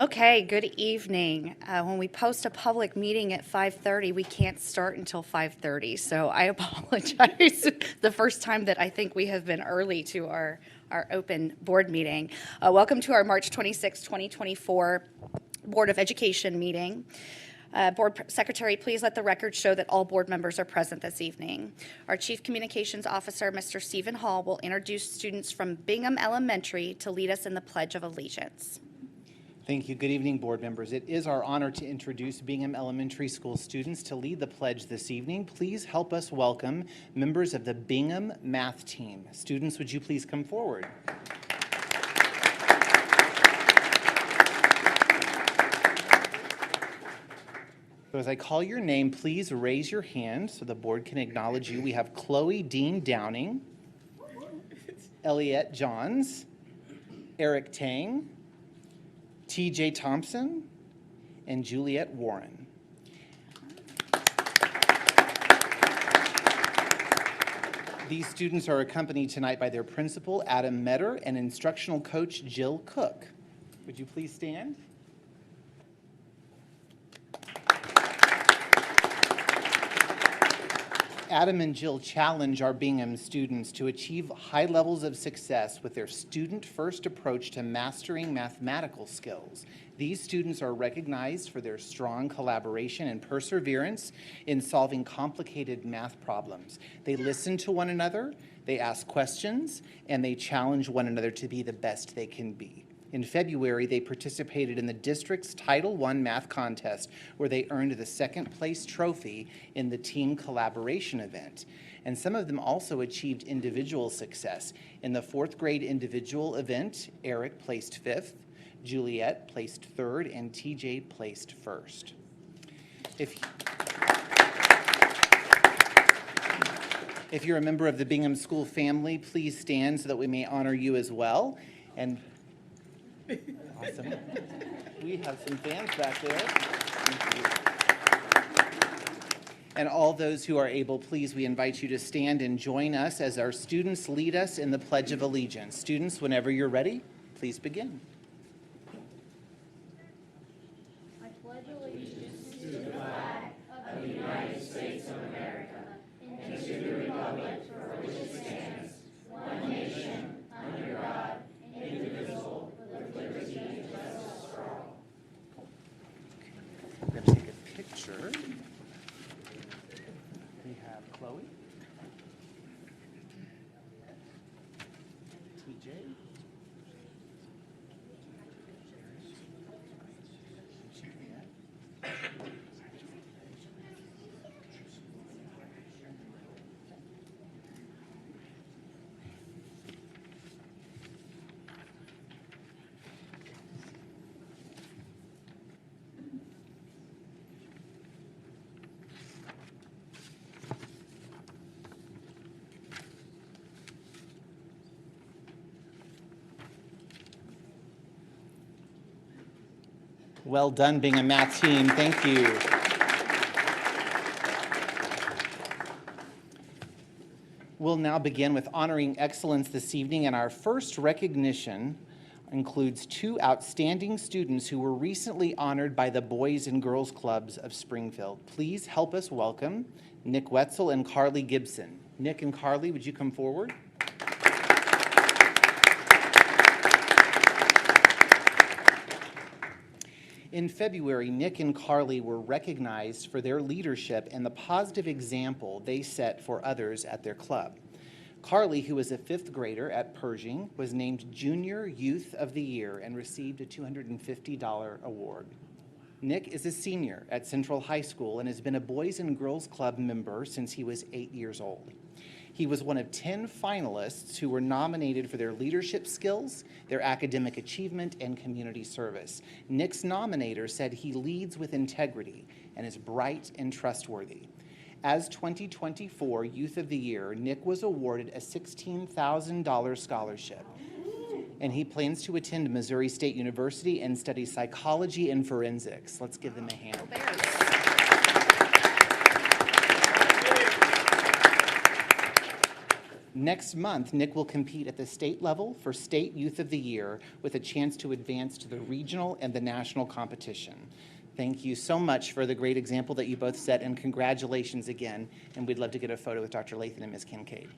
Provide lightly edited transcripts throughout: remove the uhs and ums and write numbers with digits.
Okay, good evening. When we post a public meeting at 5:30, we can't start until 5:30, so I apologize. The first time that I think we have been early to our open board meeting. Welcome to our March 26, 2024 Board of Education meeting. Board Secretary, please let the record show that all board members are present this evening. Our Chief Communications Officer, Mr. Stephen Hall, will introduce students from Bingham Elementary to lead us in the Pledge of Allegiance. Thank you. Good evening, board members. It is our honor to introduce Bingham Elementary School students to lead the pledge this evening. Please help us welcome members of the Bingham Math Team. Students, would you please come forward? So as I call your name, please raise your hand so the board can acknowledge you. We have Chloe Dean Downing, Elliette Johns, Eric Tang, T.J. Thompson, and Juliet Warren. These students are accompanied tonight by their principal, Adam Metter, and instructional coach, Jill Cook. Would you please stand? Adam and Jill challenge our Bingham students to achieve high levels of success with their student-first approach to mastering mathematical skills. These students are recognized for their strong collaboration and perseverance in solving complicated math problems. They listen to one another, they ask questions, and they challenge one another to be the best they can be. In February, they participated in the district's Title I math contest, where they earned the second place trophy in the team collaboration event. And some of them also achieved individual success. In the fourth grade individual event, Eric placed fifth, Juliet placed third, and TJ placed first. If you're a member of the Bingham School family, please stand so that we may honor you as well. And awesome. We have some fans back there. Thank you. And all those who are able, please, we invite you to stand and join us as our students lead us in the Pledge of Allegiance. Students, whenever you're ready, please begin. I pledge allegiance to the flag of the United States of America and to the republic for which it stands, one nation, under God, indivisible, with liberty and justice for all. We're going to take a picture. We have Chloe, TJ, Well done, Bingham Math Team. Thank you. We'll now begin with honoring excellence this evening, and our first recognition includes two outstanding students who were recently honored by the Boys and Girls Clubs of Springfield. Please help us welcome Nick Wetzel and Carly Gibson. Nick and Carly, would you come forward? In February, Nick and Carly were recognized for their leadership and the positive example they set for others at their club. Carly, who is a fifth grader at Pershing, was named Junior Youth of the Year and received a $250 award. Nick is a senior at Central High School and has been a Boys and Girls Club member since he was 8 years old. He was one of 10 finalists who were nominated for their leadership skills, their academic achievement, and community service. Nick's nominator said he leads with integrity and is bright and trustworthy. As 2024 Youth of the Year, Nick was awarded a $16,000 scholarship, and he plans to attend Missouri State University and study psychology and forensics. Let's give them a hand. Next month, Nick will compete at the state level for State Youth of the Year with a chance to advance to the regional and the national competition. Thank you so much for the great example that you both set, and congratulations again. And we'd love to get a photo with Dr. Lathan and Ms. Kincaid.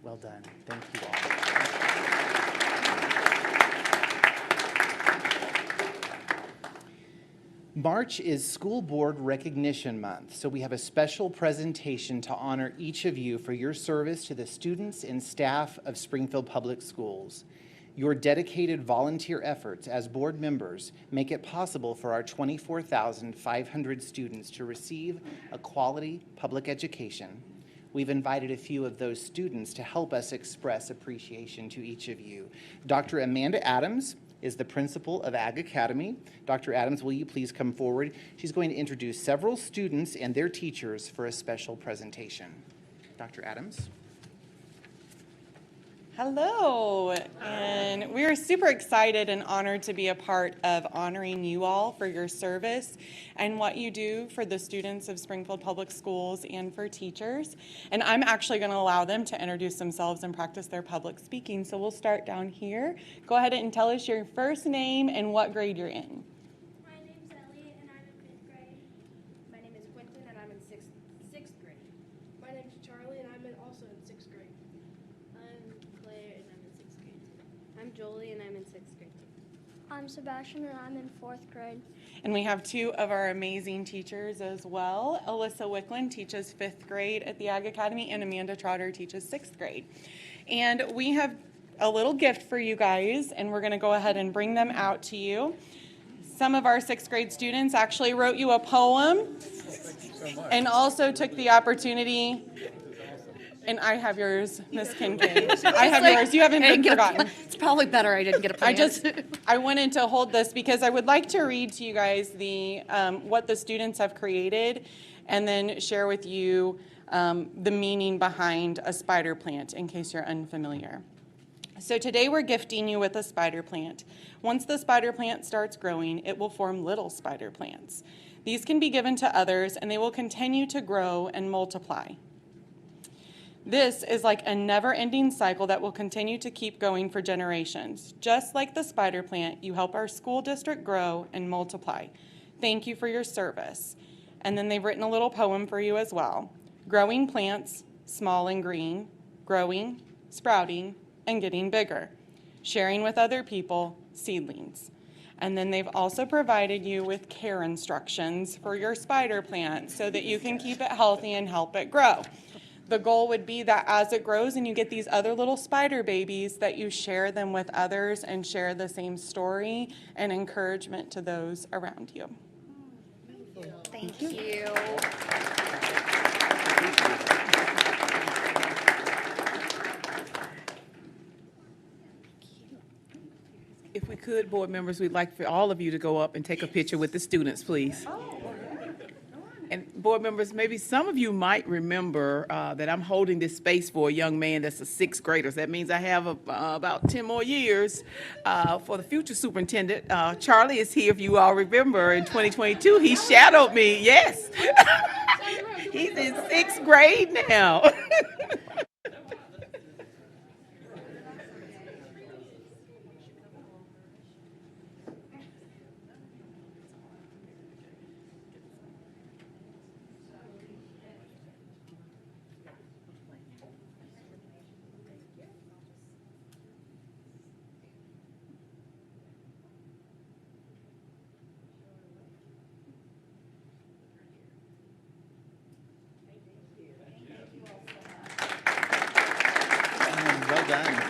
Well done. Thank you all. March is School Board Recognition Month, so we have a special presentation to honor each of you for your service to the students and staff of Springfield Public Schools. Your dedicated volunteer efforts as board members make it possible for our 24,500 students to receive a quality public education. We've invited a few of those students to help us express appreciation to each of you. Dr. Amanda Adams is the principal of Ag Academy. Dr. Adams, will you please come forward? She's going to introduce several students and their teachers for a special presentation. Dr. Adams. Hello, and we are super excited and honored to be a part of honoring you all for your service and what you do for the students of Springfield Public Schools and for teachers. And I'm actually going to allow them to introduce themselves and practice their public speaking. So we'll start down here. Go ahead and tell us your first name and what grade you're in. My name's Elliot, and I'm in 5th grade. My name is Quentin, and I'm in sixth grade. My name's Charlie, and I'm also in 6th grade. I'm Claire, and I'm in 6th grade. I'm Jolie, and I'm in 6th grade. I'm Sebastian, and I'm in 4th grade. And we have two of our amazing teachers as well. Alyssa Wicklund teaches 5th grade at the Ag Academy, and Amanda Trotter teaches 6th grade. And we have a little gift for you guys, and we're going to go ahead and bring them out to you. Some of our 6th grade students actually wrote you a poem and also took the opportunity. And I have yours, Miss Kincaid. I have yours. You haven't been forgotten. It's probably better I didn't get a plan. I wanted to hold this because I would like to read to you guys the what the students have created, and then share with you the meaning behind a spider plant in case you're unfamiliar. So today we're gifting you with a spider plant. Once the spider plant starts growing, it will form little spider plants. These can be given to others, and they will continue to grow and multiply. This is like a never-ending cycle that will continue to keep going for generations. Just like the spider plant, you help our school district grow and multiply. Thank you for your service. And then they've written a little poem for you as well. Growing plants, small and green, growing, sprouting, and getting bigger. Sharing with other people, seedlings. And then they've also provided you with care instructions for your spider plant so that you can keep it healthy and help it grow. The goal would be that as it grows and you get these other little spider babies, that you share them with others and share the same story and encouragement to those around you. Thank you. If we could, board members, we'd like for all of you to go up and take a picture with the students, please. And board members, maybe some of you might remember that I'm holding this space for a young man that's a 6th grader. So that means I have about 10 more years for the future superintendent. Charlie is here, if you all remember, in 2022. He shadowed me, yes. He's in 6th grade now. Well done.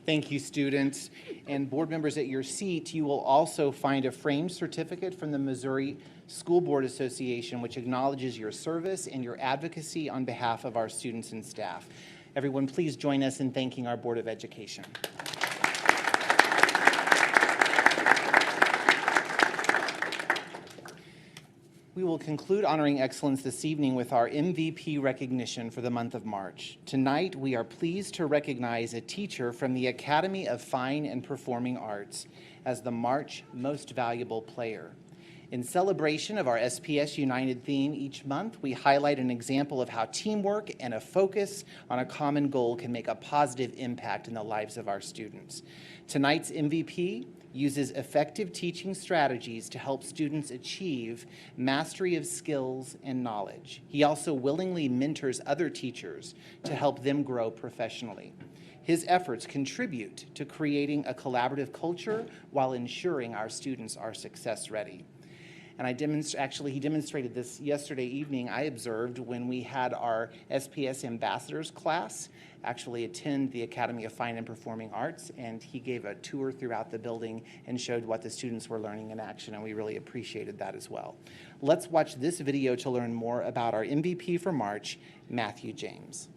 Thank you, students. And board members, at your seat, you will also find a framed certificate from the Missouri School Board Association, which acknowledges your service and your advocacy on behalf of our students and staff. Everyone, please join us in thanking our Board of Education. We will conclude honoring excellence this evening with our MVP recognition for the month of March. Tonight, we are pleased to recognize a teacher from the Academy of Fine and Performing Arts as the March Most Valuable Player. In celebration of our SPS United theme each month, we highlight an example of how teamwork and a focus on a common goal can make a positive impact in the lives of our students. Tonight's MVP uses effective teaching strategies to help students achieve mastery of skills and knowledge. He also willingly mentors other teachers to help them grow professionally. His efforts contribute to creating a collaborative culture while ensuring our students are success ready. And he demonstrated this yesterday evening. I observed when we had our SPS Ambassadors class actually attend the Academy of Fine and Performing Arts, and he gave a tour throughout the building and showed what the students were learning in action, and we really appreciated that as well. Let's watch this video to learn more about our MVP for March, Matthew James.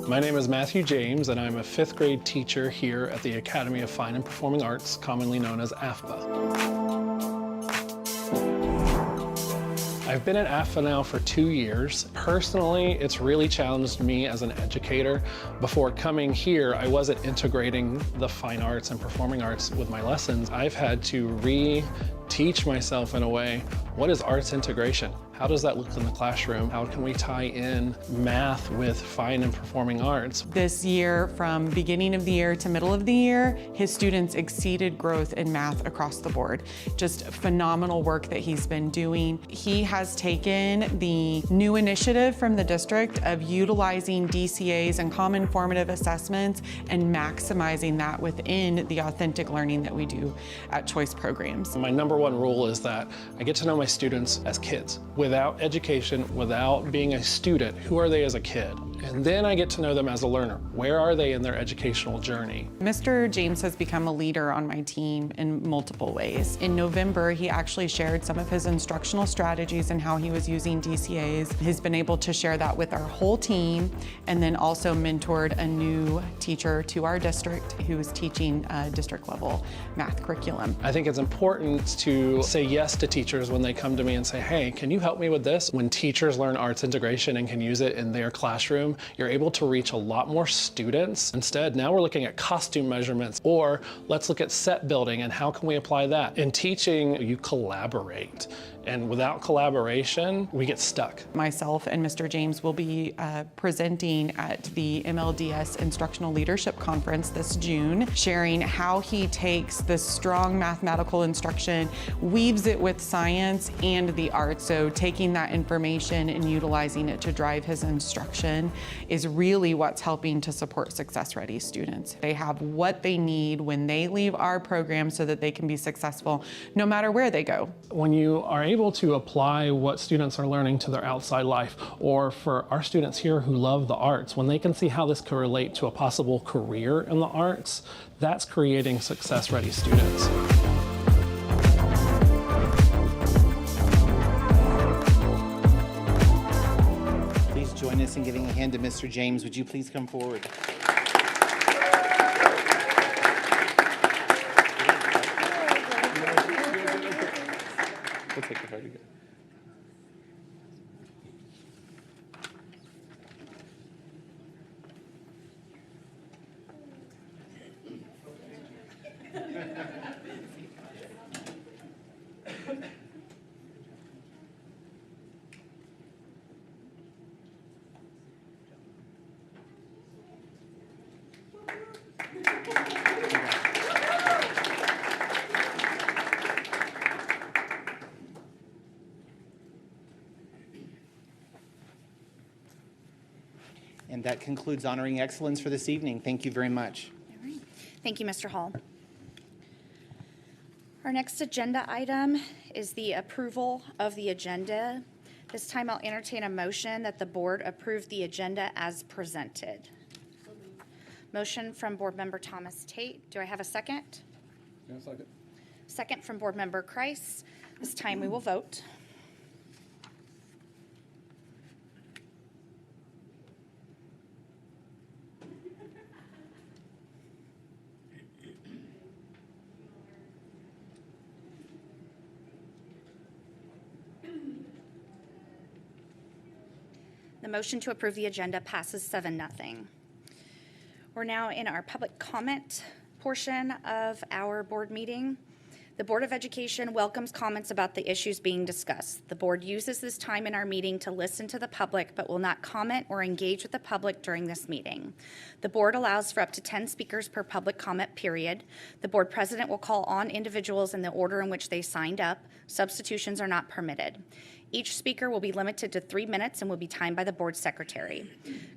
My name is Matthew James, and I'm a 5th grade teacher here at the Academy of Fine and Performing Arts, commonly known as AFPA. I've been at AFPA now for 2 years. Personally, it's really challenged me as an educator. Before coming here, I wasn't integrating the fine arts and performing arts with my lessons. I've had to re-teach myself in a way, what is arts integration? How does that look in the classroom? How can we tie in math with fine and performing arts? This year, from beginning of the year to middle of the year, his students exceeded growth in math across the board. Just phenomenal work that he's been doing. He has taken the new initiative from the district of utilizing DCAs and common formative assessments and maximizing that within the authentic learning that we do at choice programs. My number one rule is that I get to know my students as kids. Without education, without being a student, who are they as a kid? And then I get to know them as a learner. Where are they in their educational journey? Mr. James has become a leader on my team in multiple ways. In November, he actually shared some of his instructional strategies and how he was using DCAs. He's been able to share that with our whole team, and then also mentored a new teacher to our district who is teaching district level math curriculum. I think it's important to say yes to teachers when they come to me and say, hey, can you help me with this? When teachers learn arts integration and can use it in their classroom, you're able to reach a lot more students. Instead, now we're looking at costume measurements, or let's look at set building and how can we apply that? In teaching, you collaborate. And without collaboration, we get stuck. Myself and Mr. James will be presenting at the MLDS Instructional Leadership Conference this June, sharing how he takes this strong mathematical instruction, weaves it with science and the arts. So taking that information and utilizing it to drive his instruction is really what's helping to support success-ready students. They have what they need when they leave our program so that they can be successful no matter where they go. When you are able to apply what students are learning to their outside life, or for our students here who love the arts, when they can see how this could relate to a possible career in the arts, that's creating success-ready students. Please join us in giving a hand to Mr. James. Would you please come forward? We'll take the photo again. And that concludes honoring excellence for this evening. Thank you very much. All right. Thank you, Mr. Hall. Our next agenda item is the approval of the agenda. This time I'll entertain a motion that the board approve the agenda as presented. Motion from Board Member Thomas Tate. Do I have a second? Yeah, second. Second from Board Member Kreis. This time we will vote. The motion to approve the agenda passes 7-0. We're now in our public comment portion of our board meeting. The Board of Education welcomes comments about the issues being discussed. The board uses this time in our meeting to listen to the public, but will not comment or engage with the public during this meeting. The board allows for up to 10 speakers per public comment period. The board president will call on individuals in the order in which they signed up. Substitutions are not permitted. Each speaker will be limited to 3 minutes and will be timed by the board secretary.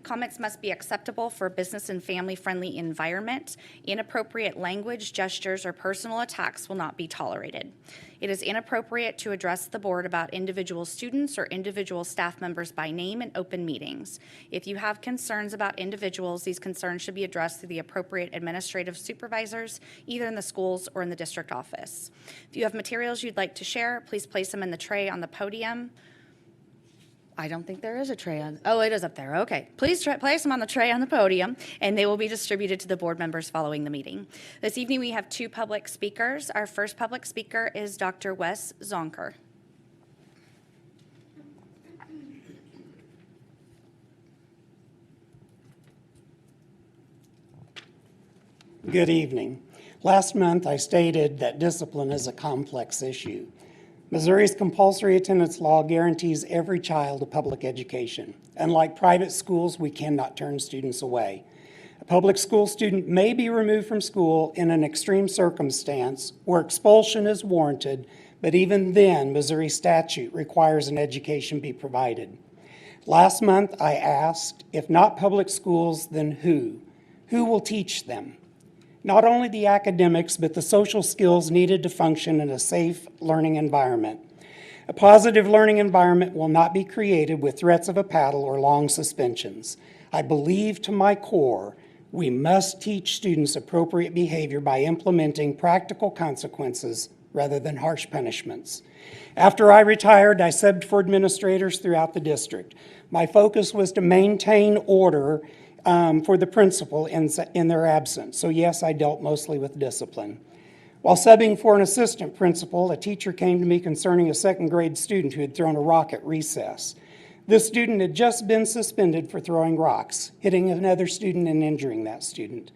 Comments must be acceptable for a business and family-friendly environment. Inappropriate language, gestures, or personal attacks will not be tolerated. It is inappropriate to address the board about individual students or individual staff members by name in open meetings. If you have concerns about individuals, these concerns should be addressed through the appropriate administrative supervisors, either in the schools or in the district office. If you have materials you'd like to share, please place them in the tray on the podium. I don't think there is a tray on, oh, it is up there, okay. Please place them on the tray on the podium, and they will be distributed to the board members following the meeting. This evening, we have 2 public speakers. Our first public speaker is Dr. Wes Zonker. Good evening. Last month, I stated that discipline is a complex issue. Missouri's compulsory attendance law guarantees every child a public education. Unlike private schools, we cannot turn students away. A public school student may be removed from school in an extreme circumstance where expulsion is warranted, but even then, Missouri statute requires an education be provided. Last month, I asked, if not public schools, then who? Who will teach them? Not only the academics, but the social skills needed to function in a safe learning environment. A positive learning environment will not be created with threats of a paddle or long suspensions. I believe to my core, we must teach students appropriate behavior by implementing practical consequences rather than harsh punishments. After I retired, I subbed for administrators throughout the district. My focus was to maintain order for the principal in their absence. So yes, I dealt mostly with discipline. While subbing for an assistant principal, a teacher came to me concerning a second grade student who had thrown a rock at recess. This student had just been suspended for throwing rocks, hitting another student and injuring that student.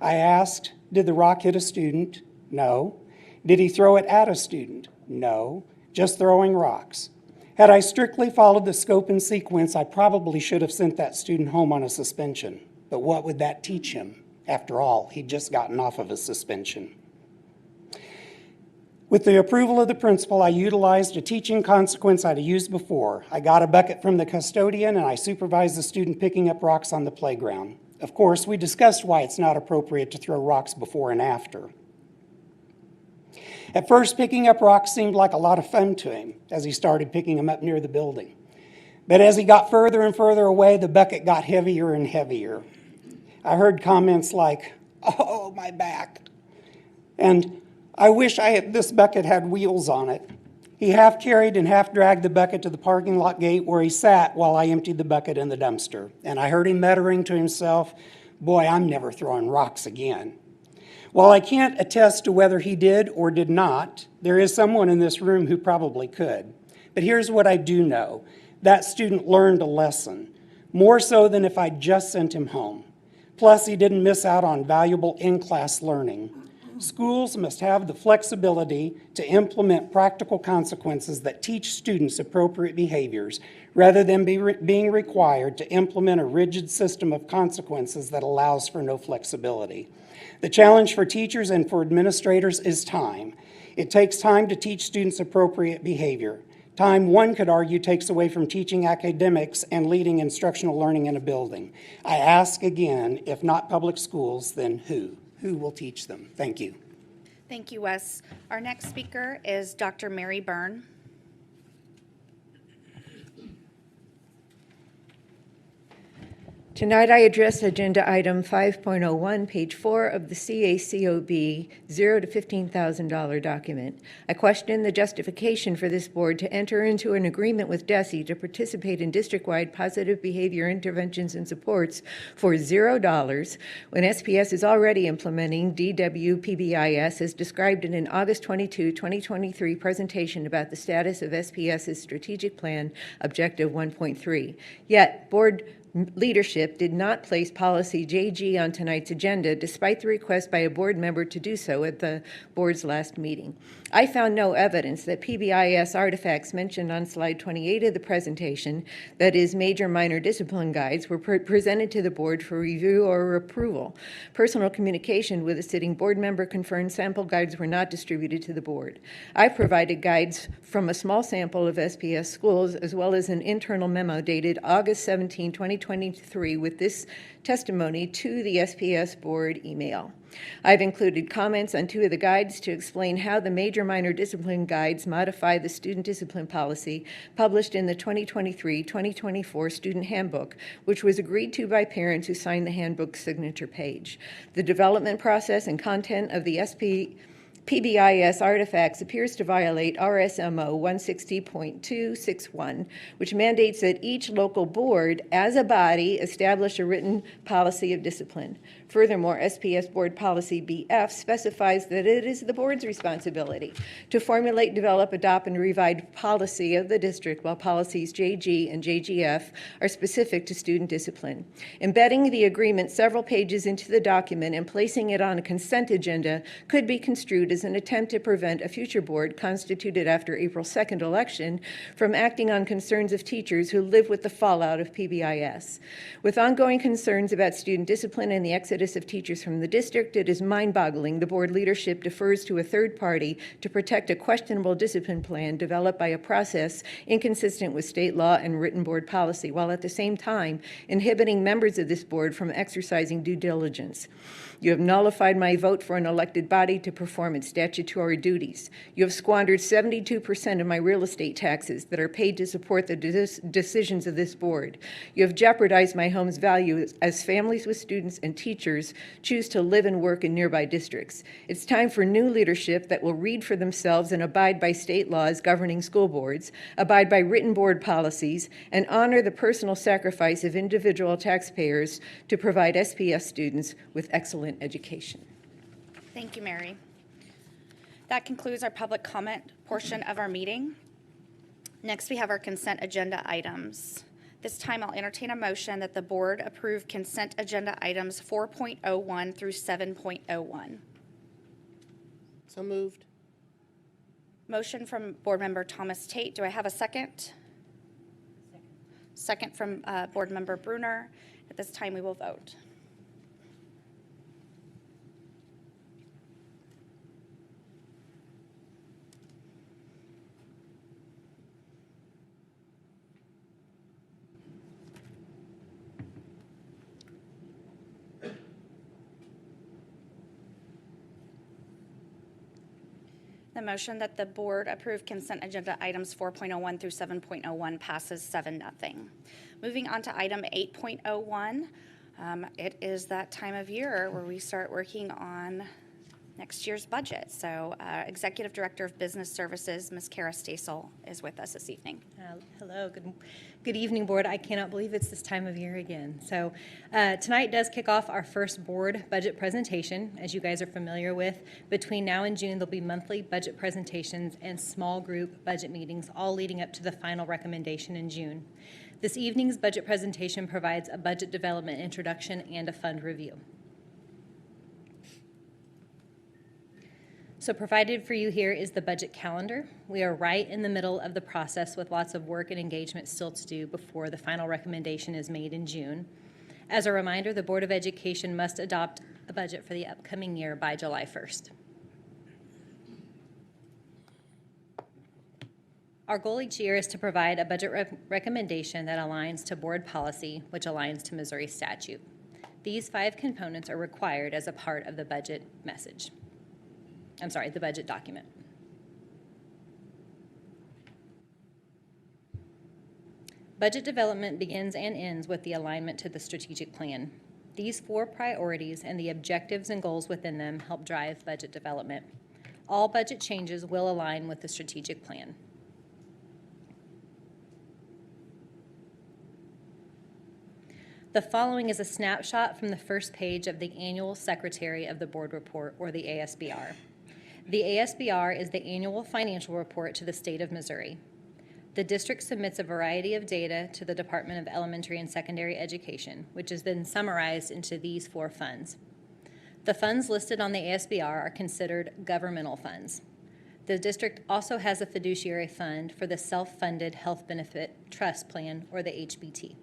I asked, did the rock hit a student? No. Did he throw it at a student? No. Just throwing rocks. Had I strictly followed the scope and sequence, I probably should have sent that student home on a suspension. But what would that teach him? After all, he'd just gotten off of a suspension. With the approval of the principal, I utilized a teaching consequence I'd used before. I got a bucket from the custodian and I supervised the student picking up rocks on the playground. Of course, we discussed why it's not appropriate to throw rocks before and after. At first, picking up rocks seemed like a lot of fun to him as he started picking them up near the building. But as he got further and further away, the bucket got heavier and heavier. I heard comments like, "Oh, my back," and "I wish this bucket had wheels on it." He half carried and half dragged the bucket to the parking lot gate where he sat while I emptied the bucket in the dumpster. And I heard him muttering to himself, "Boy, I'm never throwing rocks again." While I can't attest to whether he did or did not, there is someone in this room who probably could. But here's what I do know. That student learned a lesson, more so than if I'd just sent him home. Plus, he didn't miss out on valuable in-class learning. Schools must have the flexibility to implement practical consequences that teach students appropriate behaviors, rather than being required to implement a rigid system of consequences that allows for no flexibility. The challenge for teachers and for administrators is time. It takes time to teach students appropriate behavior. Time, one could argue, takes away from teaching academics and leading instructional learning in a building. I ask again, if not public schools, then who? Who will teach them? Thank you. Thank you, Wes. Our next speaker is Dr. Mary Byrne. Tonight, I address Agenda Item 5.01, page 4 of the CACOB $0 to $15,000 document. I question the justification for this board to enter into an agreement with DESE to participate in district-wide positive behavior interventions and supports for $0 when SPS is already implementing DWPBIS as described in an August 22, 2023 presentation about the status of SPS's strategic plan, Objective 1.3. Yet, board leadership did not place policy JG on tonight's agenda despite the request by a board member to do so at the board's last meeting. I found no evidence that PBIS artifacts mentioned on slide 28 of the presentation, that is, major minor discipline guides, were presented to the board for review or approval. Personal communication with a sitting board member confirmed sample guides were not distributed to the board. I provided guides from a small sample of SPS schools as well as an internal memo dated August 17, 2023 with this testimony to the SPS board email. I've included comments on 2 of the guides to explain how the major minor discipline guides modify the student discipline policy published in the 2023-2024 student handbook, which was agreed to by parents who signed the handbook signature page. The development process and content of the PBIS artifacts appears to violate RSMO 160.261, which mandates that each local board, as a body, establish a written policy of discipline. Furthermore, SPS Board Policy BF specifies that it is the board's responsibility to formulate, develop, adopt, and revise policy of the district, while policies JG and JGF are specific to student discipline. Embedding the agreement several pages into the document and placing it on a consent agenda could be construed as an attempt to prevent a future board constituted after April 2nd election from acting on concerns of teachers who live with the fallout of PBIS. With ongoing concerns about student discipline and the exodus of teachers from the district, it is mind-boggling the board leadership defers to a third party to protect a questionable discipline plan developed by a process inconsistent with state law and written board policy, while at the same time inhibiting members of this board from exercising due diligence. You have nullified my vote for an elected body to perform its statutory duties. You have squandered 72% of my real estate taxes that are paid to support the decisions of this board. You have jeopardized my home's value as families with students and teachers choose to live and work in nearby districts. It's time for new leadership that will read for themselves and abide by state laws governing school boards, abide by written board policies, and honor the personal sacrifice of individual taxpayers to provide SPS students with excellent education. Thank you, Mary. That concludes our public comment portion of our meeting. Next, we have our consent agenda items. This time, I'll entertain a motion that the board approve consent agenda items 4.01 through 7.01. So moved. Motion from Board Member Thomas Tate. Do I have a second? Second from Board Member Bruner. At this time, we will vote. The motion that the board approve consent agenda items 4.01 through 7.01 passes 7-0. Moving on to item 8.01, it is that time of year where we start working on next year's budget. So Executive Director of Business Services, Ms. Kara Stasel, is with us this evening. Hello, good evening, board. I cannot believe it's this time of year again. So tonight does kick off our first board budget presentation. As you guys are familiar with, between now and June, there'll be monthly budget presentations and small group budget meetings, all leading up to the final recommendation in June. This evening's budget presentation provides a budget development introduction and a fund review. So provided for you here is the budget calendar. We are right in the middle of the process with lots of work and engagement still to do before the final recommendation is made in June. As a reminder, the Board of Education must adopt a budget for the upcoming year by July 1st. Our goal each year is to provide a budget recommendation that aligns to board policy, which aligns to Missouri statute. These 5 components are required as a part of the budget message. The budget document. Budget development begins and ends with the alignment to the strategic plan. These 4 priorities and the objectives and goals within them help drive budget development. All budget changes will align with the strategic plan. The following is a snapshot from the first page of the Annual Secretary of the Board Report, or the ASBR. The ASBR is the annual financial report to the state of Missouri. The district submits a variety of data to the Department of Elementary and Secondary Education, which is then summarized into these 4 funds. The funds listed on the ASBR are considered governmental funds. The district also has a fiduciary fund for the Self-Funded Health Benefit Trust Plan, or the HBT.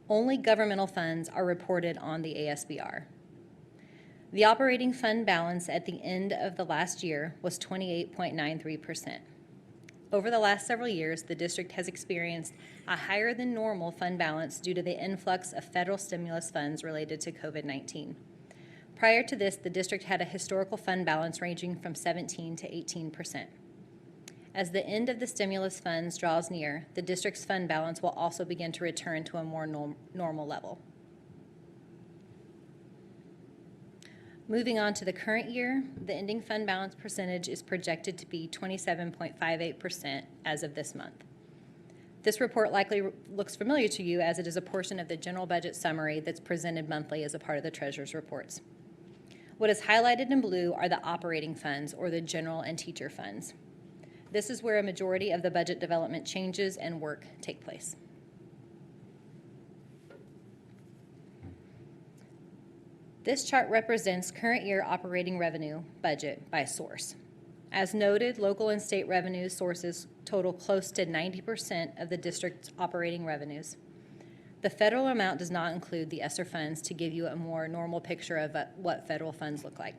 Only governmental funds are reported on the ASBR. The operating fund balance at the end of the last year was 28.93%. Over the last several years, the district has experienced a higher than normal fund balance due to the influx of federal stimulus funds related to COVID-19. Prior to this, the district had a historical fund balance ranging from 17 to 18%. As the end of the stimulus funds draws near, the district's fund balance will also begin to return to a more normal level. Moving on to the current year, the ending fund balance percentage is projected to be 27.58% as of this month. This report likely looks familiar to you, as it is a portion of the general budget summary that's presented monthly as a part of the treasurer's reports. What is highlighted in blue are the operating funds, or the general and teacher funds. This is where a majority of the budget development changes and work take place. This chart represents current year operating revenue budget by source. As noted, local and state revenue sources total close to 90% of the district's operating revenues. The federal amount does not include the ESSER funds to give you a more normal picture of what federal funds look like.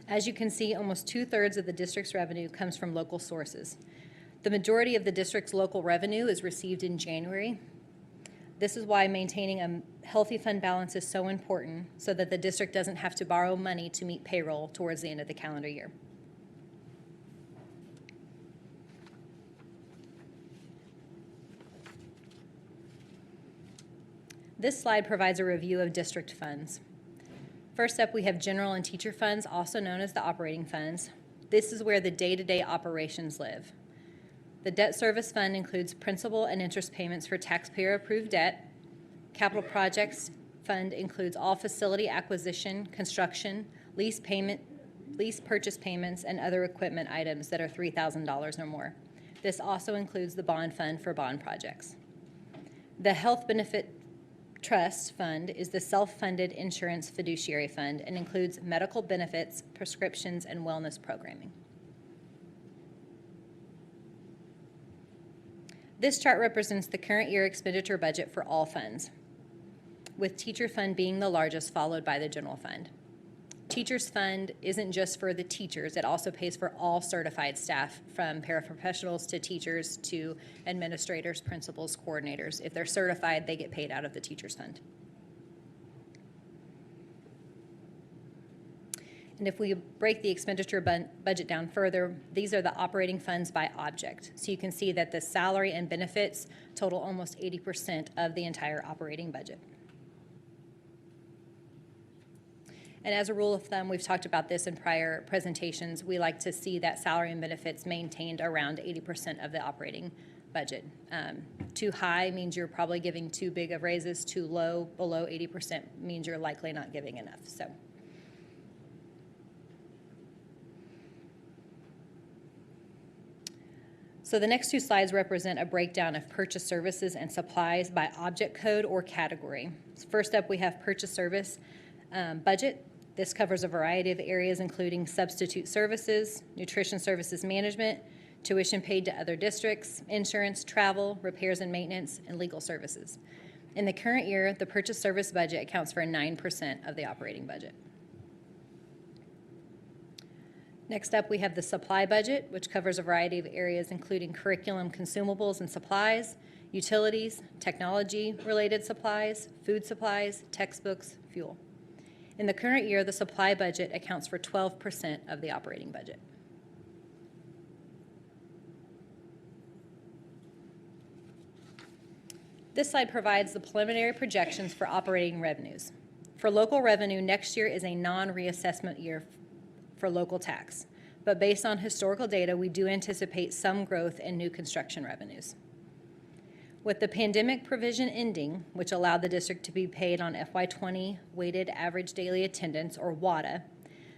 As you can see, almost 2/3 of the district's revenue comes from local sources. The majority of the district's local revenue is received in January. This is why maintaining a healthy fund balance is so important, so that the district doesn't have to borrow money to meet payroll towards the end of the calendar year. This slide provides a review of district funds. First up, we have general and teacher funds, also known as the operating funds. This is where the day-to-day operations live. The debt service fund includes principal and interest payments for taxpayer-approved debt. Capital projects fund includes all facility acquisition, construction, lease purchase payments, and other equipment items that are $3,000 or more. This also includes the bond fund for bond projects. The health benefit trust fund is the self-funded insurance fiduciary fund and includes medical benefits, prescriptions, and wellness programming. This chart represents the current year expenditure budget for all funds, with teacher fund being the largest, followed by the general fund. Teachers fund isn't just for the teachers, it also pays for all certified staff, from paraprofessionals to teachers to administrators, principals, coordinators. If they're certified, they get paid out of the teachers fund. And if we break the expenditure budget down further, these are the operating funds by object. So you can see that the salary and benefits total almost 80% of the entire operating budget. And as a rule of thumb, we've talked about this in prior presentations, we like to see that salary and benefits maintained around 80% of the operating budget. Too high means you're probably giving too big of raises. Too low, below 80%, means you're likely not giving enough. So the next 2 slides represent a breakdown of purchase services and supplies by object code or category. First up, we have purchase service budget. This covers a variety of areas, including substitute services, nutrition services management, tuition paid to other districts, insurance, travel, repairs and maintenance, and legal services. In the current year, the purchase service budget accounts for 9% of the operating budget. Next up, we have the supply budget, which covers a variety of areas, including curriculum consumables and supplies, utilities, technology-related supplies, food supplies, textbooks, fuel. In the current year, the supply budget accounts for 12% of the operating budget. This slide provides the preliminary projections for operating revenues. For local revenue, next year is a non-reassessment year for local tax, but based on historical data, we do anticipate some growth in new construction revenues. With the pandemic provision ending, which allowed the district to be paid on FY20 weighted average daily attendance, or WADA,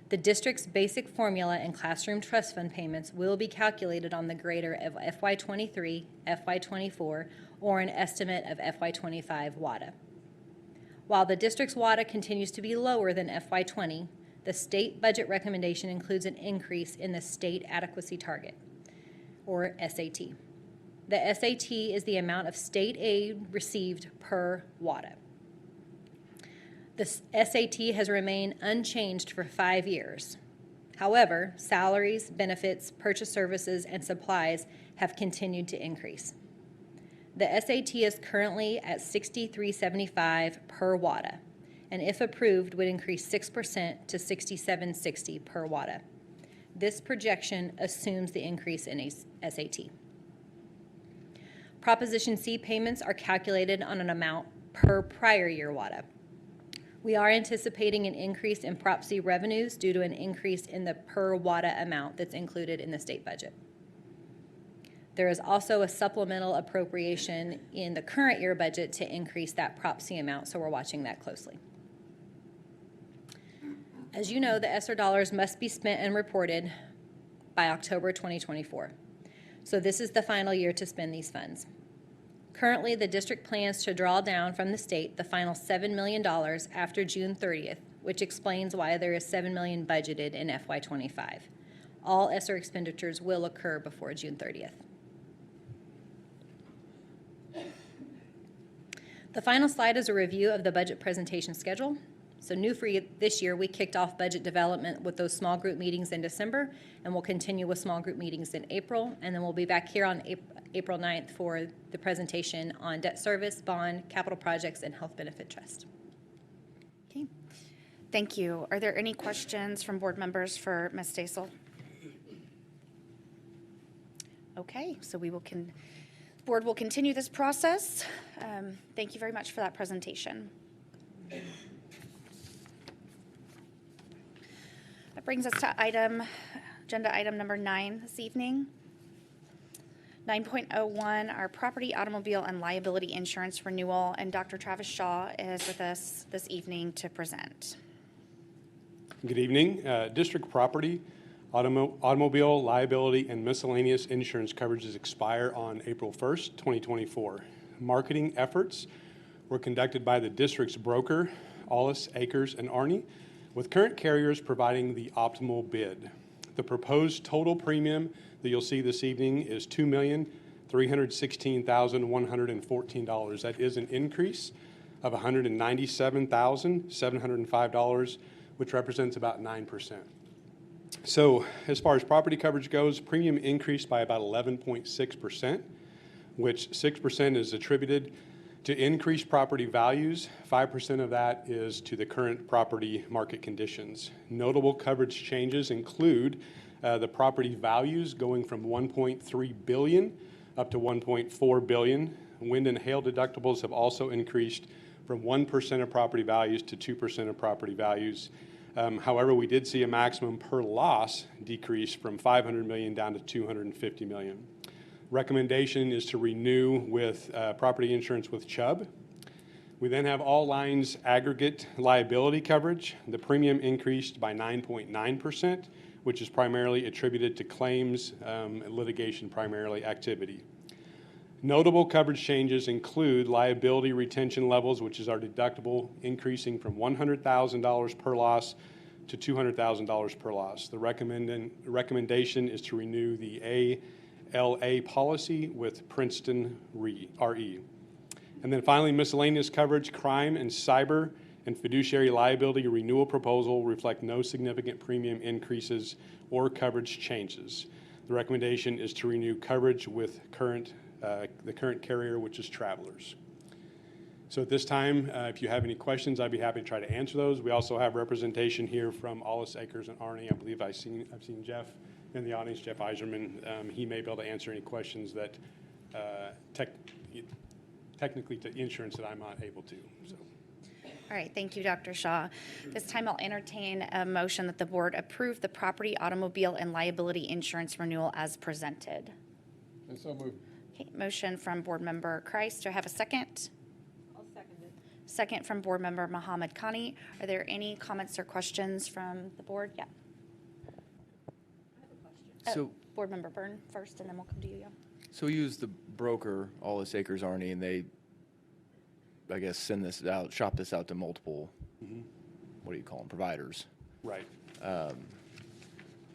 the district's basic formula and classroom trust fund payments will be calculated on the grader of FY23, FY24, or an estimate of FY25 WADA. While the district's WADA continues to be lower than FY20, the state budget recommendation includes an increase in the state adequacy target, or SAT. The SAT is the amount of state aid received per WADA. The SAT has remained unchanged for 5 years. However, salaries, benefits, purchase services, and supplies have continued to increase. The SAT is currently at $63.75 per WADA, and if approved, would increase 6% to $67.60 per WADA. This projection assumes the increase in SAT. Proposition C payments are calculated on an amount per prior year WADA. We are anticipating an increase in Prop C revenues due to an increase in the per WADA amount that's included in the state budget. There is also a supplemental appropriation in the current year budget to increase that Prop C amount, so we're watching that closely. As you know, the ESSER dollars must be spent and reported by October 2024. So this is the final year to spend these funds. Currently, the district plans to draw down from the state the final $7 million after June 30th, which explains why there is $7 million budgeted in FY25. All ESSER expenditures will occur before June 30th. The final slide is a review of the budget presentation schedule. So new for this year, we kicked off budget development with those small group meetings in December, and we'll continue with small group meetings in April, and then we'll be back here on April 9th for the presentation on debt service, bond, capital projects, and health benefit trust. Okay, thank you. Are there any questions from board members for Ms. Stasel? Okay, so we will board will continue this process. Thank you very much for that presentation. That brings us to agenda item number 9 this evening. 9.01, our property, automobile, and liability insurance renewal, and Dr. Travis Shaw is with us this evening to present. Good evening. District property, automobile, liability, and miscellaneous insurance coverages expire on April 1st, 2024. Marketing efforts were conducted by the district's broker, Allis, Akers, and Arney, with current carriers providing the optimal bid. The proposed total premium that you'll see this evening is $2,316,114. That is an increase of $197,705, which represents about 9%. So as far as property coverage goes, premium increased by about 11.6%, which 6% is attributed to increased property values. 5% of that is to the current property market conditions. Notable coverage changes include the property values going from $1.3 billion up to $1.4 billion. Wind and hail deductibles have also increased from 1% of property values to 2% of property values. However, we did see a maximum per loss decrease from $500 million down to $250 million. Recommendation is to renew with property insurance with Chubb. We then have all lines aggregate liability coverage. The premium increased by 9.9%, which is primarily attributed to claims and litigation primarily activity. Notable coverage changes include liability retention levels, which is our deductible, increasing from $100,000 per loss to $200,000 per loss. The recommendation is to renew the ALA policy with Princeton RE. And then finally, miscellaneous coverage, crime and cyber and fiduciary liability renewal proposal reflect no significant premium increases or coverage changes. The recommendation is to renew coverage with the current carrier, which is Travelers. So at this time, if you have any questions, I'd be happy to try to answer those. We also have representation here from Allis, Akers, and Arney. I believe I've seen Jeff in the audience, Jeff Eiserman. He may be able to answer any questions that technically to insurance that I'm not able to, so. All right, thank you, Dr. Shaw. This time I'll entertain a motion that the board approve the property, automobile, and liability insurance renewal as presented. And so moved. Okay, motion from Board Member Christ. Do I have a second? I'll second it. Second from Board Member Mohammed Khani. Are there any comments or questions from the board? Yeah. So, Board Member Byrne first, and then we'll come to you. Yeah. so we use the broker, All This Acres, Arnie, and they, I guess, send this out, shop this out to multiple, what do you call them, providers. Right.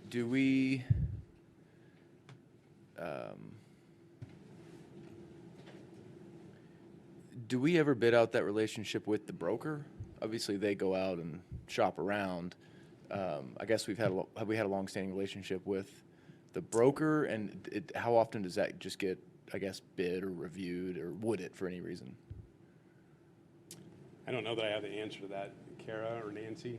Do we, do we ever bid out that relationship with the broker? Obviously, they go out and shop around. I guess have we had a longstanding relationship with the broker, and how often does that just get, I guess, bid or reviewed, or would it for any reason? I don't know that I have the answer to that. Kara or Nancy?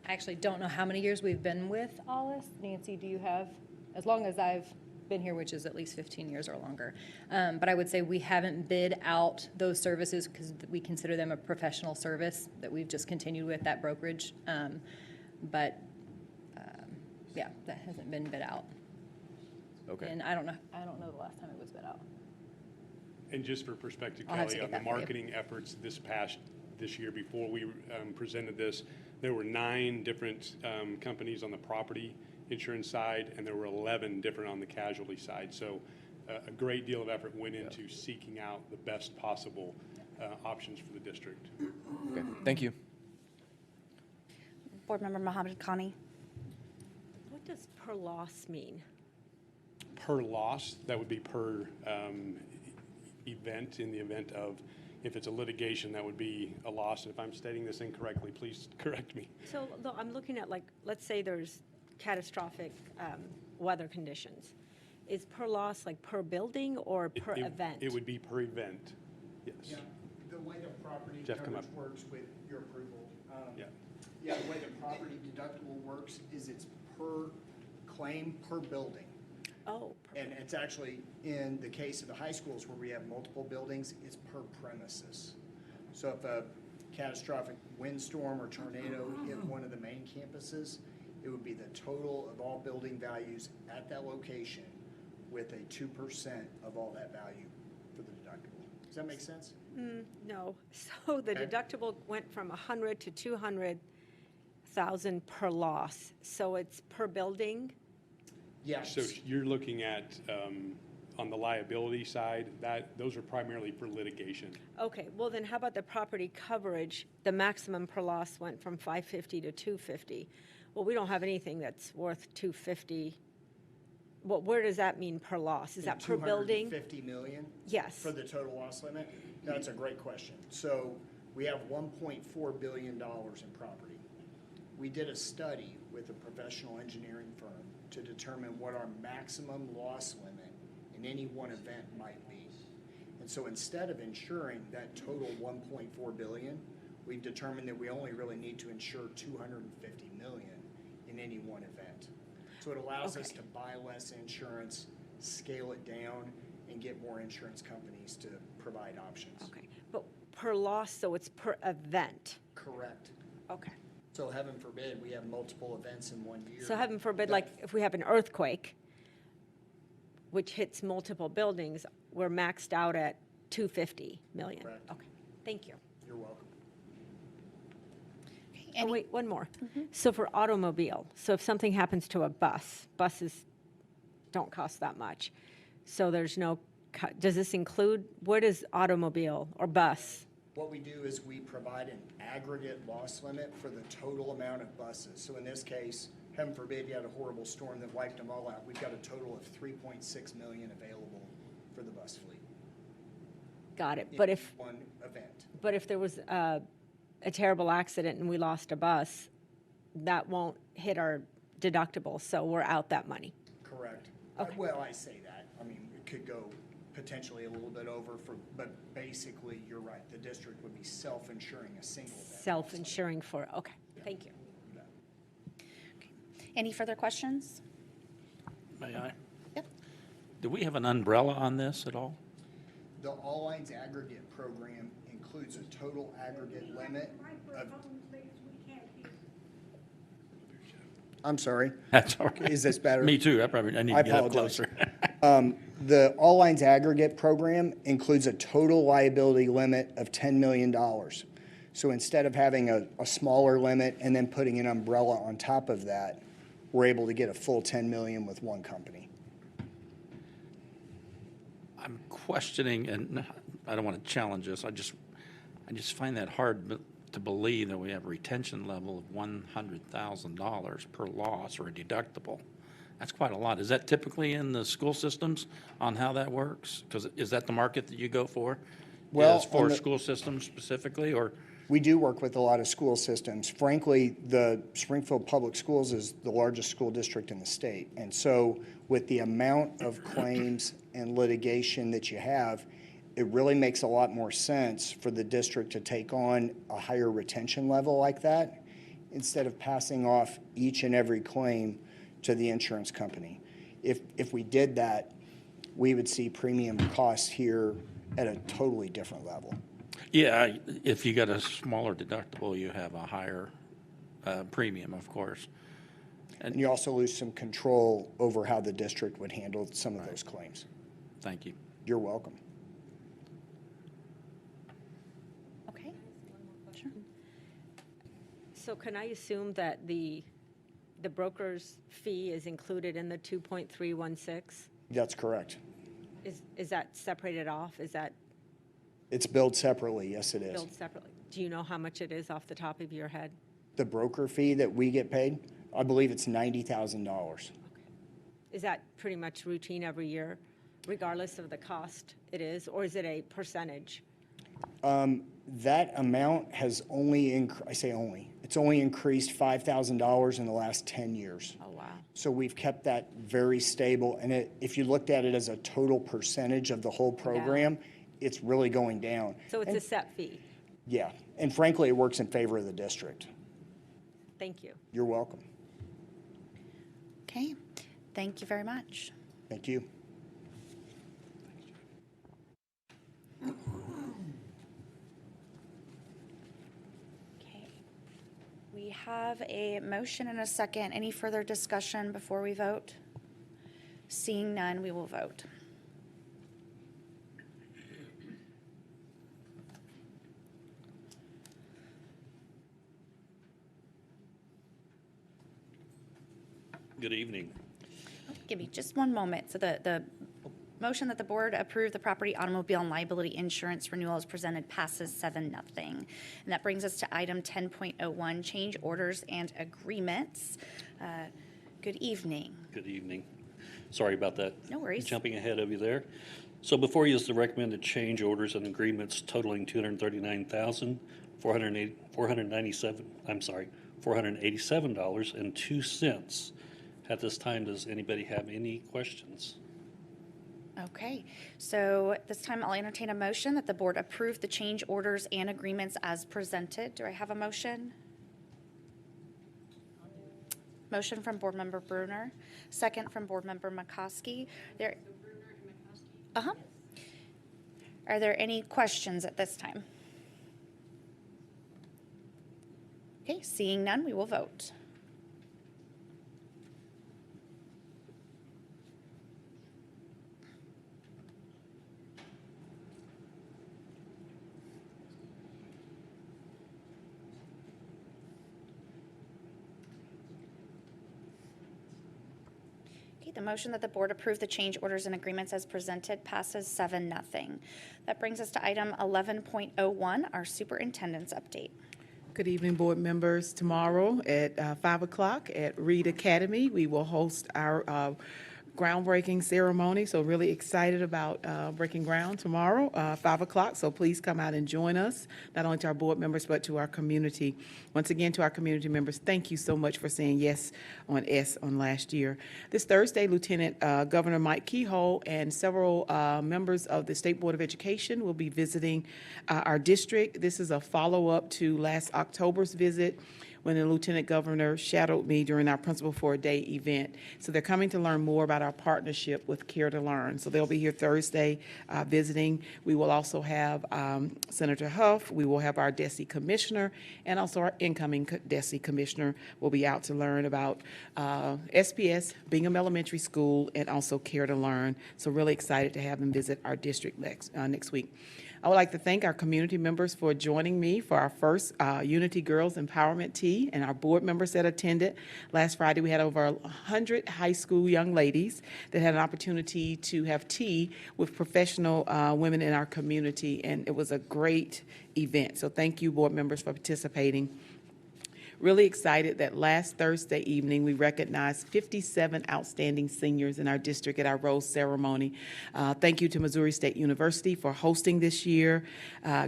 I actually don't know how many years we've been with Allis. Nancy, do you have, as long as I've been here, which is at least 15 years or longer. But I would say we haven't bid out those services because we consider them a professional service that we've just continued with, that brokerage. Yeah, that hasn't been bid out. Okay. And I don't know the last time it was bid out. And just for perspective, I'll have to Kelly, get on the that for you. marketing efforts this year before we presented this, there were 9 different companies on the property insurance side, and there were 11 different on the casualty side. So a great deal of effort went into seeking out the best possible options for the district. Okay, thank you. Board Member Mohammed Khani. What does per loss mean? Per loss, that would be per event. In the event of, if it's a litigation, that would be a loss. And if I'm stating this incorrectly, please correct me. So though I'm looking at, like, let's say there's catastrophic weather conditions. Is per loss like per building or per event? It would be per event, yes. Yeah, the way the property Jeff, come coverage up. works with your approval. Yeah. Yeah, the way the property deductible works is it's per claim, per building. Oh, And it's actually, in the case of the high schools where we have multiple buildings, it's per premises. So if a catastrophic windstorm or tornado hit one of the main campuses, it would be the total of all building values at that location with a 2% of all that value for the deductible. Does that make sense? no. So the Okay. deductible went from 100 to 200,000 per loss. So it's per building? Yes. So you're looking at, on the liability side, those are primarily for litigation. Okay, well then how about the property coverage? The maximum per loss went from 550 to 250. Well, we don't have anything that's worth 250. Well, where does that mean per loss? Is that per building? 250 million? Yes. For the total loss limit? No, that's a great question. So we have $1.4 billion in property. We did a study with a professional engineering firm to determine what our maximum loss limit in any one event might be. And so instead of insuring that total $1.4 billion, we've determined that we only really need to insure $250 million in any one event. So it allows us Okay. to buy less insurance, scale it down, and get more insurance companies to provide options. Okay, but per loss, so it's per event? Correct. Okay. So heaven forbid, we have multiple events in one year. So heaven forbid, that- like if we have an earthquake, which hits multiple buildings, we're maxed out at 250 million? Correct. Okay, thank you. You're welcome. Oh, wait, one more. So for automobile, so if something happens to a bus, buses don't cost that much. So there's no, does this include, where does automobile or bus? What we do is we provide an aggregate loss limit for the total amount of buses. So in this case, heaven forbid you had a horrible storm that wiped them all out. We've got a total of 3.6 million available for the bus fleet. Got it. in But if, one event. but if there was a terrible accident and we lost a bus, that won't hit our deductible, so we're out that money. Correct. Okay. Well, I say that. I mean, it could go potentially a little bit over but basically, you're right. The district would be self-insuring a single event. Self-insuring for, okay, thank you. Any further questions? May I? Yep. Do we have an umbrella on this at all? The All Lines Aggregate Program includes a total aggregate limit of. I'm sorry. That's all right. Is this better? Me too. I need I to get up apologize. closer. The All Lines Aggregate Program includes a total liability limit of $10 million. So instead of having a smaller limit and then putting an umbrella on top of that, we're able to get a full 10 million with one company. I'm questioning, and I don't want to challenge this. I just find that hard to believe that we have a retention level of $100,000 per loss or a deductible. That's quite a lot. Is that typically in the school systems on how that works? Because is that the market that you go for? Well, Is for on the- school systems specifically, or? We do work with a lot of school systems. Frankly, the Springfield Public Schools is the largest school district in the state. And so with the amount of claims and litigation that you have, it really makes a lot more sense for the district to take on a higher retention level like that instead of passing off each and every claim to the insurance company. If we did that, we would see premium costs here at a totally different level. Yeah, if you got a smaller deductible, you have a higher premium, of course. And you also lose some control over how the district would handle some of those claims. Thank you. You're welcome. Okay. Sure. So can I assume that the broker's fee is included in the 2.316? That's correct. Is that separated off? Is that It's billed separately, yes it is. billed separately? Do you know how much it is off the top of your head? The broker fee that we get paid, I believe it's $90,000. Is that pretty much routine every year, regardless of the cost it is, or is it a percentage? That amount has only, I say only, it's only increased $5,000 in the last 10 years. Oh, wow. So we've kept that very stable, and if you looked at it as a total percentage of the whole program, it's really going down. So it's a set fee? Yeah, and frankly, it works in favor of the district. Thank you. You're welcome. Okay. Thank you very much. Thank you. Okay. We have a motion and a second. Any further discussion before we vote? Seeing none, we will vote. Good evening. Give me just one moment. So the motion that the board approve the property, automobile, and liability insurance renewal as presented passes 7-0. And that brings us to item 10.01, change orders and agreements. Good evening. Good evening. Sorry about that. No worries. Jumping ahead of you there. So before you is the recommended change orders and agreements totaling $487.02. At this time, does anybody have any questions? Okay, so this time I'll entertain a motion that the board approve the change orders and agreements as presented. Do I have a motion? Motion from Board Member Bruner, second from Board Member McCoskey. Uh-huh. Are there any questions at this time? Okay, seeing none, we will vote. The motion that the board approve the change orders and agreements as presented passes 7-0. That brings us to item 11.01, our superintendent's update. Good evening, board members. Tomorrow at 5 o'clock at Reed Academy, we will host our groundbreaking ceremony. So really excited about breaking ground tomorrow, 5 o'clock. So please come out and join us, not only to our board members, but to our community. Once again, to our community members, thank you so much for saying yes on S on last year. This Thursday, Lieutenant Governor Mike Kehoe and several members of the State Board of Education will be visiting our district. This is a follow-up to last October's visit, when the Lieutenant Governor shadowed me during our Principal for a Day event. So they're coming to learn more about our partnership with Care to Learn. So they'll be here Thursday visiting. We will also have Senator Huff. We will have our DESE Commissioner, and also our incoming DESE Commissioner will be out to learn about SPS, Bingham Elementary School, and also Care to Learn. So really excited to have them visit our district next week. I would like to thank our community members for joining me for our first Unity Girls Empowerment Tea, and our board members that attended. Last Friday, we had over 100 high school young ladies that had an opportunity to have tea with professional women in our community, and it was a great event. So thank you, board members, for participating. Really excited that last Thursday evening, we recognized 57 outstanding seniors in our district at our Rose Ceremony. Thank you to Missouri State University for hosting this year.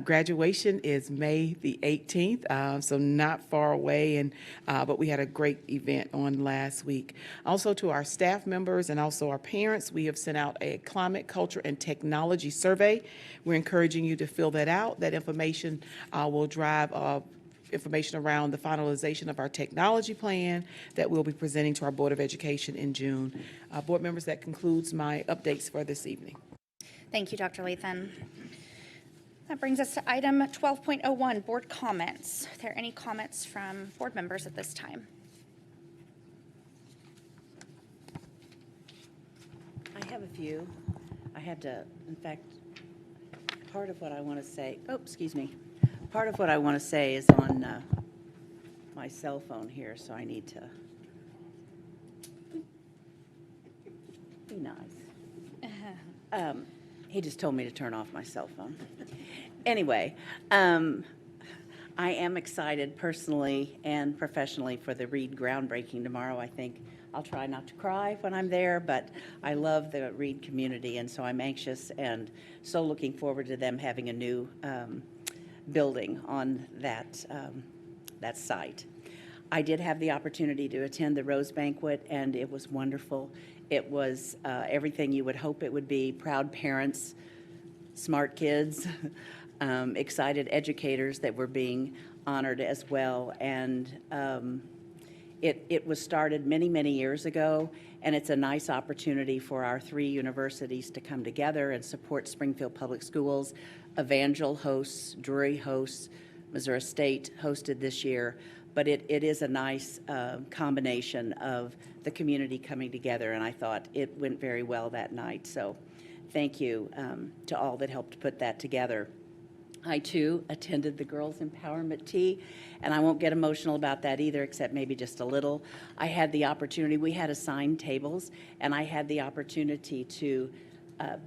Graduation is May the 18th, so not far away, but we had a great event on last week. Also to our staff members and also our parents, we have sent out a climate, culture, and technology survey. We're encouraging you to fill that out. That information will drive information around the finalization of our technology plan that we'll be presenting to our Board of Education in June. Board members, that concludes my updates for this evening. Thank you, Dr. Lathan. That brings us to item 12.01, board comments. Are there any comments from board members at this time? I have a few. I had to, in fact, part of what I want to say, part of what I want to say is on my cell phone here, so I need to be nice. He just told me to turn off my cell phone. Anyway, I am excited personally and professionally for the Reed groundbreaking tomorrow. I think I'll try not to cry when I'm there, but I love the Reed community, and so I'm anxious and so looking forward to them having a new building on that site. I did have the opportunity to attend the Rose Banquet, and it was wonderful. It was everything you would hope it would be: proud parents, smart kids, excited educators that were being honored as well. And it was started many, many years ago, and it's a nice opportunity for our three universities to come together and support Springfield Public Schools. Evangel hosts, Drury hosts, Missouri State hosted this year, but it is a nice combination of the community coming together, and I thought it went very well that night. So thank you to all that helped put that together. I, too, attended the Girls Empowerment Tea, and I won't get emotional about that either, except maybe just a little. I had the opportunity, we had assigned tables, and I had the opportunity to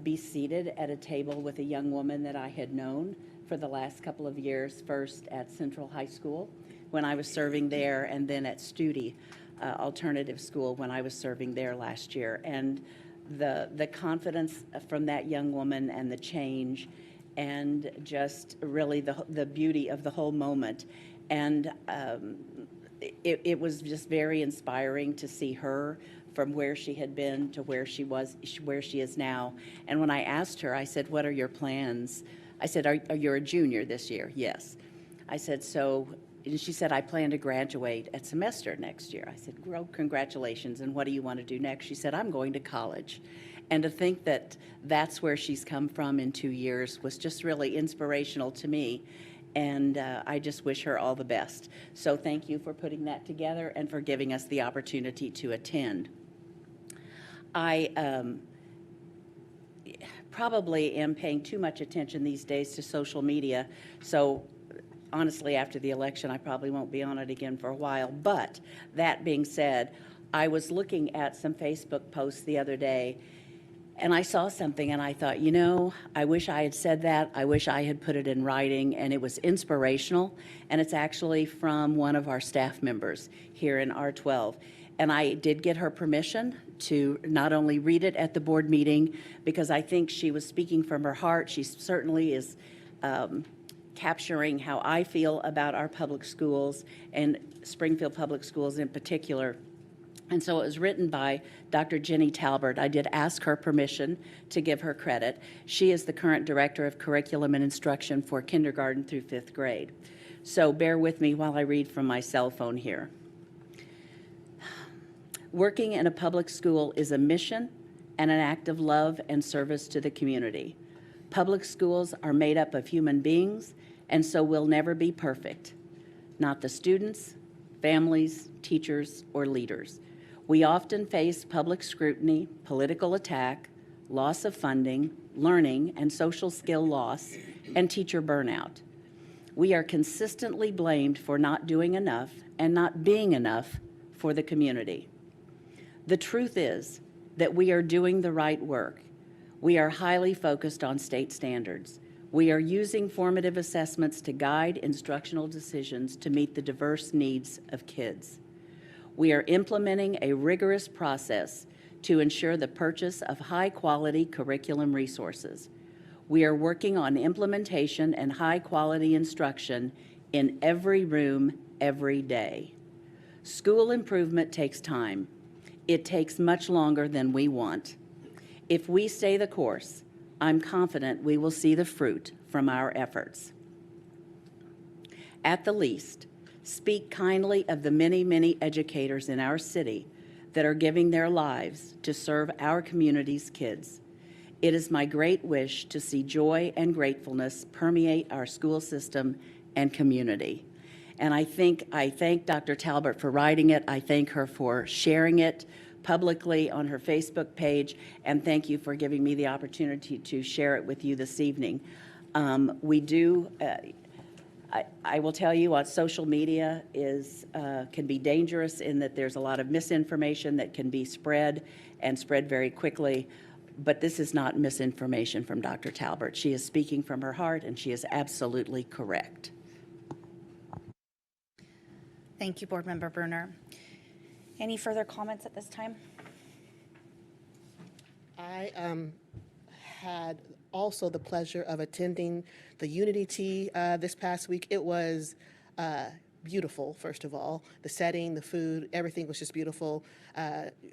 be seated at a table with a young woman that I had known for the last couple of years, first at Central High School when I was serving there, and then at Studi Alternative School when I was serving there last year. And the confidence from that young woman and the change and just really the beauty of the whole moment. And it was just very inspiring to see her from where she had been to where she is now. And when I asked her, I said, "What are your plans?" I said, "Are you a junior this year?" "Yes." I said, "So," and she said, "I plan to graduate at semester next year." I said, "Well, congratulations, and what do you want to do next?" She said, "I'm going to college." And to think that that's where she's come from in 2 years was just really inspirational to me. And I just wish her all the best. So thank you for putting that together and for giving us the opportunity to attend. I probably am paying too much attention these days to social media. So honestly, after the election, I probably won't be on it again for a while. But that being said, I was looking at some Facebook posts the other day, and I saw something and I thought, you know, I wish I had said that. I wish I had put it in writing, and it was inspirational. And it's actually from one of our staff members here in R12. And I did get her permission to not only read it at the board meeting, because I think she was speaking from her heart. She certainly is capturing how I feel about our public schools and Springfield Public Schools in particular. And so it was written by Dr. Jenny Talbert. I did ask her permission to give her credit. She is the current Director of Curriculum and Instruction for kindergarten through 5th grade. So bear with me while I read from my cell phone here. Working in a public school is a mission and an act of love and service to the community. Public schools are made up of human beings, and so will never be perfect. Not the students, families, teachers, or leaders. We often face public scrutiny, political attack, loss of funding, learning and social skill loss, and teacher burnout. We are consistently blamed for not doing enough and not being enough for the community. The truth is that we are doing the right work. We are highly focused on state standards. We are using formative assessments to guide instructional decisions to meet the diverse needs of kids. We are implementing a rigorous process to ensure the purchase of high-quality curriculum resources. We are working on implementation and high-quality instruction in every room, every day. School improvement takes time. It takes much longer than we want. If we stay the course, I'm confident we will see the fruit from our efforts. At the least, speak kindly of the many, many educators in our city that are giving their lives to serve our community's kids. It is my great wish to see joy and gratefulness permeate our school system and community. And I thank Dr. Talbert for writing it. I thank her for sharing it publicly on her Facebook page, and thank you for giving me the opportunity to share it with you this evening. I will tell you, social media can be dangerous in that there's a lot of misinformation that can be spread and spread very quickly, but this is not misinformation from Dr. Talbert. She is speaking from her heart, and she is absolutely correct. Thank you, Board Member Bruner. Any further comments at this time? I had also the pleasure of attending the Unity Tea this past week. It was beautiful, first of all. The setting, the food, everything was just beautiful.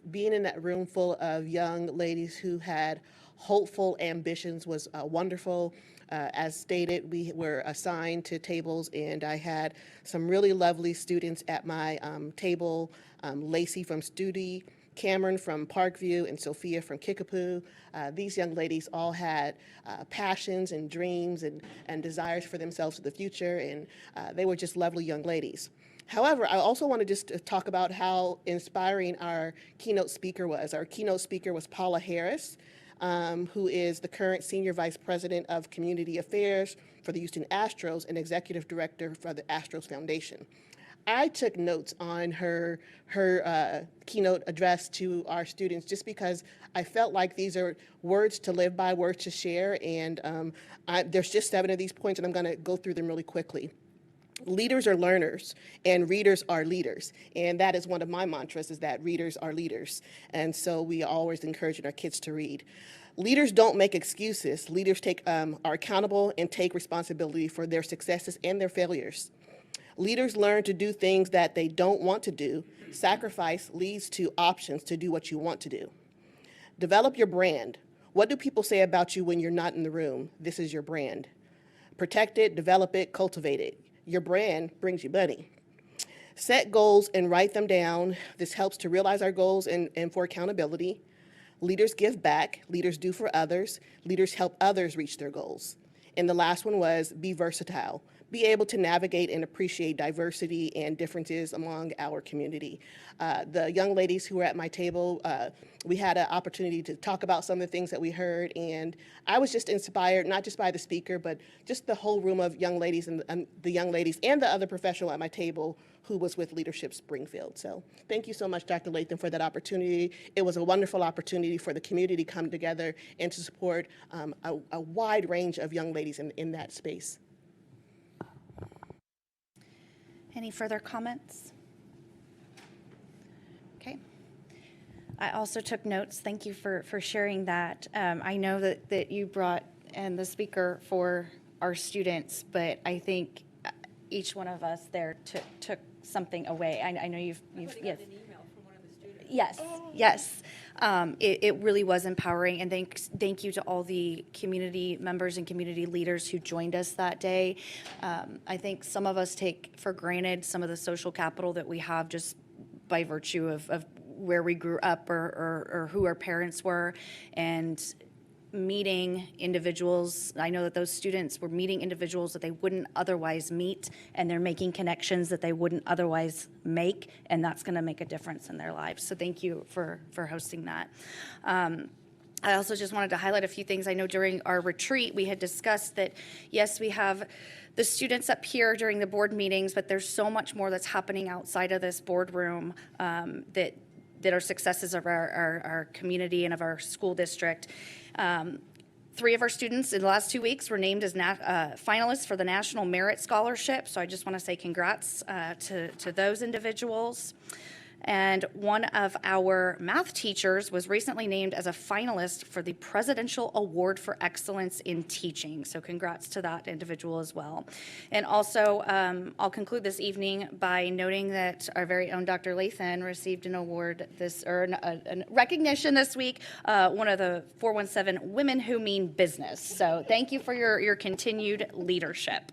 Being in that room full of young ladies who had hopeful ambitions was wonderful. As stated, we were assigned to tables, and I had some really lovely students at my table, Lacey from Studi, Cameron from Parkview, and Sophia from Kickapoo. These young ladies all had passions and dreams and desires for themselves in the future, and they were just lovely young ladies. However, I also want to just talk about how inspiring our keynote speaker was. Our keynote speaker was Paula Harris, who is the current Senior Vice President of Community Affairs for the Houston Astros and Executive Director for the Astros Foundation. I took notes on her keynote address to our students just because I felt like these are words to live by, words to share, and there's just 7 of these points, and I'm going to go through them really quickly. Leaders are learners, and readers are leaders. And that is one of my mantras, is that readers are leaders. And so we always encourage our kids to read. Leaders don't make excuses. Leaders are accountable and take responsibility for their successes and their failures. Leaders learn to do things that they don't want to do. Sacrifice leads to options to do what you want to do. Develop your brand. What do people say about you when you're not in the room? This is your brand. Protect it, develop it, cultivate it. Your brand brings you money. Set goals and write them down. This helps to realize our goals and for accountability. Leaders give back. Leaders do for others. Leaders help others reach their goals. And the last one was be versatile. Be able to navigate and appreciate diversity and differences among our community. The young ladies who were at my table, we had an opportunity to talk about some of the things that we heard, and I was just inspired, not just by the speaker, but just the whole room of young ladies and the young ladies and the other professional at my table who was with Leadership Springfield. So thank you so much, Dr. Latham, for that opportunity. It was a wonderful opportunity for the community to come together and to support a wide range of young ladies in that space. Any further comments? Okay. I also took notes. Thank you for sharing that. I know that you brought in the speaker for our students, but I think each one of us there took something away. I know you've yes. An email from one of the students. Yes, yes. It really was empowering, and thank you to all the community members and community leaders who joined us that day. I think some of us take for granted some of the social capital that we have just by virtue of where we grew up or who our parents were, and meeting individuals. I know that those students were meeting individuals that they wouldn't otherwise meet, and they're making connections that they wouldn't otherwise make, and that's going to make a difference in their lives. So thank you for hosting that. I also just wanted to highlight a few things. I know during our retreat, we had discussed that, yes, we have the students up here during the board meetings, but there's so much more that's happening outside of this boardroom that are successes of our community and of our school district. 3 of our students in the last 2 weeks were named as finalists for the National Merit Scholarship, so I just want to say congrats to those individuals. And one of our math teachers was recently named as a finalist for the Presidential Award for Excellence in Teaching. So congrats to that individual as well. And also, I'll conclude this evening by noting that our very own Dr. Lathan received an award a recognition this week, one of the 417 Women Who Mean Business. So thank you for your continued leadership.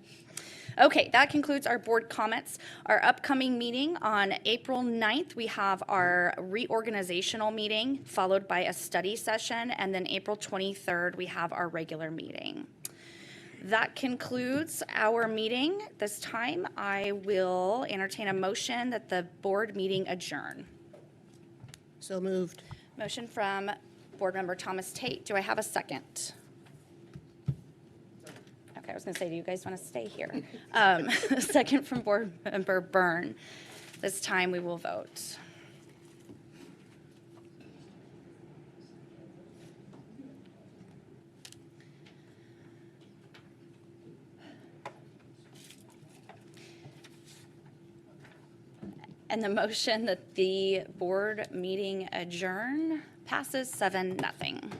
Okay, that concludes our board comments. Our upcoming meeting on April 9th, we have our reorganizational meeting, followed by a study session, and then April 23rd, we have our regular meeting. That concludes our meeting. This time, I will entertain a motion that the board meeting adjourn. So moved. Motion from Board Member Thomas Tate. Do I have a second? I was going to say, do you guys want to stay here? Second from Board Member Byrne. This time we will vote. And the motion that the board meeting adjourn passes 7-0.